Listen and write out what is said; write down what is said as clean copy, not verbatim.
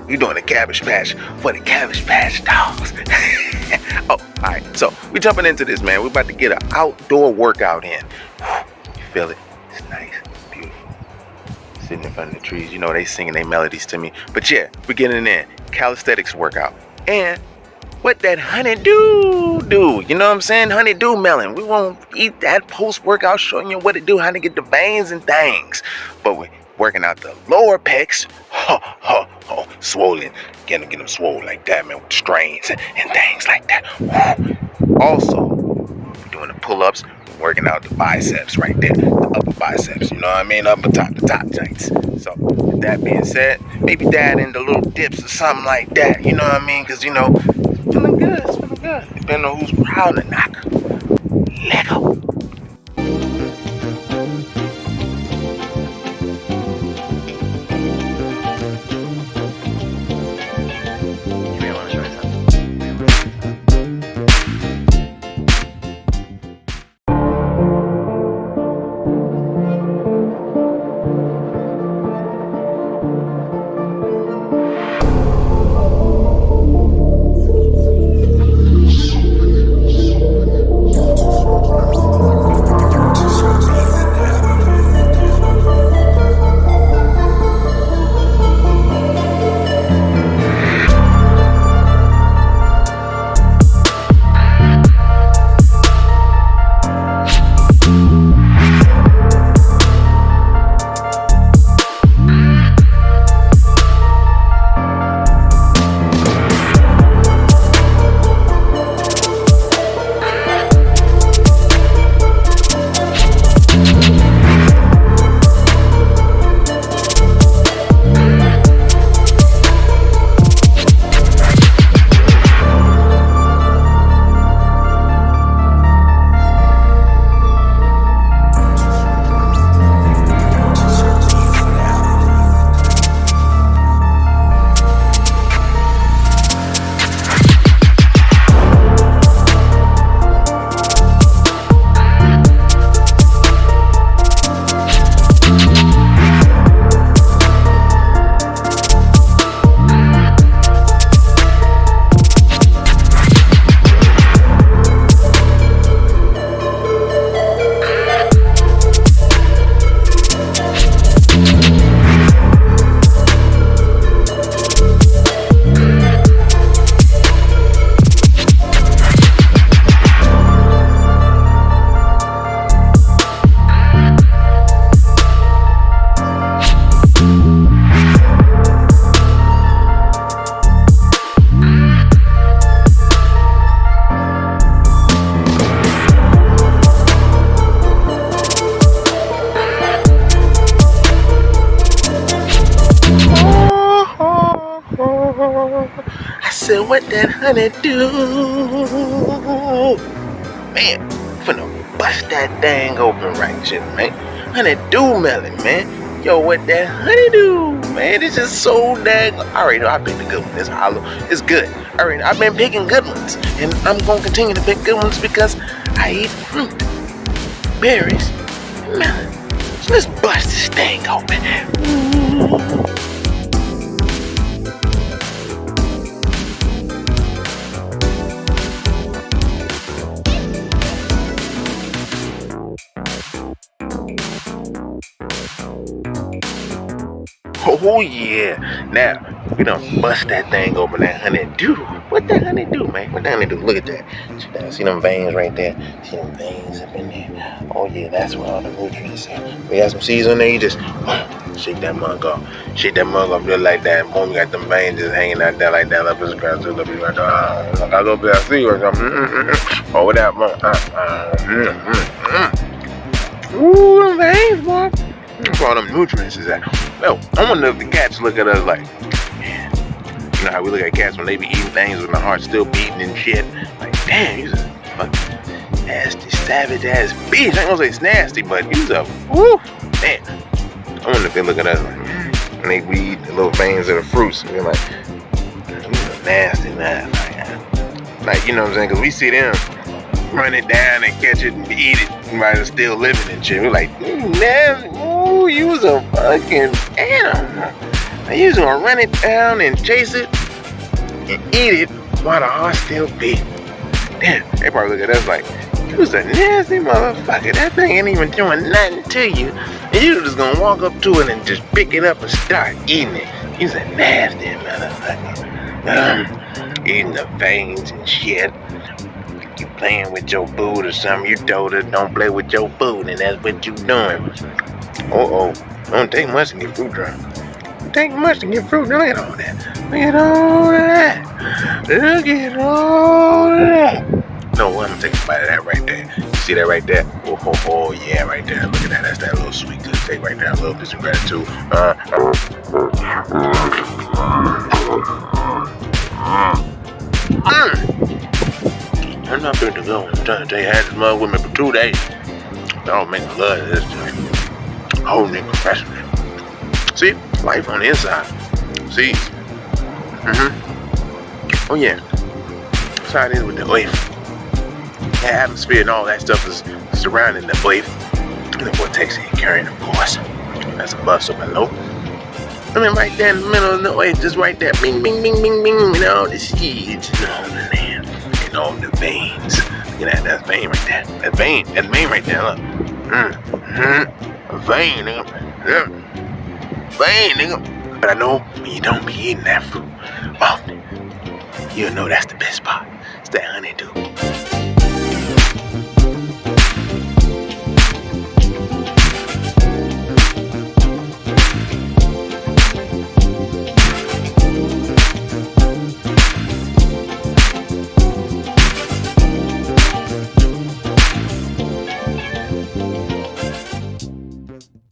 We doing a Cabbage Patch for the Cabbage Patch dogs. Oh, alright, so we jumping into this, man. We about to get an outdoor workout in. You feel it? It's nice, beautiful. Sitting in front of the trees, you know, they singing their melodies to me. But yeah, we're getting in. Calisthenics workout. And what that honeydew do, you know what I'm saying? Honeydew melon. We won't eat that post-workout, showing you what to do, how to get the veins and things. But we're working out the lower pecs. Swollen. Get them swollen like that, man, with strains and things like that. Also, we're doing the pull-ups, working out the biceps right there, the upper biceps, you know what I mean? Upper top, the top joints. So, with that being said, maybe dive into little dips or something like that, you know what I mean? Because, you know, it's feeling good, depending on who's proud or not. Let go. I said, what that honey do? Man, finna bust that thing open right shit, man. Honeydew melon, man. Yo, what that honey do? Man, it's just so dang. I already know I picked a good one. It's hollow. It's good. I've been picking good ones. And I'm gonna continue to pick good ones because I eat fruit, berries, and melon. So let's bust this thing open. Oh yeah, now we done bust that thing open, that honeydew. What that honeydew, man? What that honeydew? Look at that. See them veins right there? See them veins up in there? Oh yeah, that's where all the nutrients are. We got some seeds on there, you just shake that mug off. Shake that mug off just like that. Boom, you got them veins just hanging out there like that. Up in the grass, up in right there. Like I go there, I see you or something. Over that mug. Ooh, them veins, boy. That's where all them nutrients is at. Well, I wonder if the cats look at us like, man, you know how we look at cats when they be eating things when the heart's still beating and shit. Like, damn, he's a fucking nasty, savage ass bitch. I ain't gonna say it's nasty, but he's a, woo, man. I wonder if they look at us like, and they be eating the little veins of the fruits. And they're like, he's a nasty man. Like, you know what I'm saying? Because we see them run it down and catch it and eat it while it's still living and shit. We're like, nasty. Ooh, you was a fucking animal. Now you was gonna run it down and chase it and eat it while the heart still beat. Damn, they probably look at us like, you was a nasty motherfucker. That thing ain't even doing nothing to you. And you just gonna walk up to it and just pick it up and start eating it. You's a nasty motherfucker. Eating the veins and shit. You playing with your food or something. You told us don't play with your food, and that's what you doing. Uh-oh. Don't take much to get fruit drunk. Don't take much to get fruit. Look at all that. Look at all of that. Look at all of that. No, I'm gonna take a bite of that right there. You see that right there? Oh, yeah, right there. Look at that. That's that little sweet good steak right there. A little bit of gratitude. I'm not good to go. I'm trying to tell you, I had this mug with me for 2 days. I don't make a love of this joint. Whole nigga professional. See? Life on the inside. See? Oh, yeah. That's how it is with the wave. The atmosphere and all that stuff is surrounding the wave. And the vortex and current, of course. That's above, so below. I mean, right there in the middle of the wave, just right there. Bing, bing, bing, bing, bing. You know, the seeds and all the land. And all the veins. Look at that. That's vein right there. That's vein right there. Look. Vein, nigga. Yeah. Vein, nigga. But I know when you don't be eating that fruit often, you'll know that's the best part. It's that honeydew.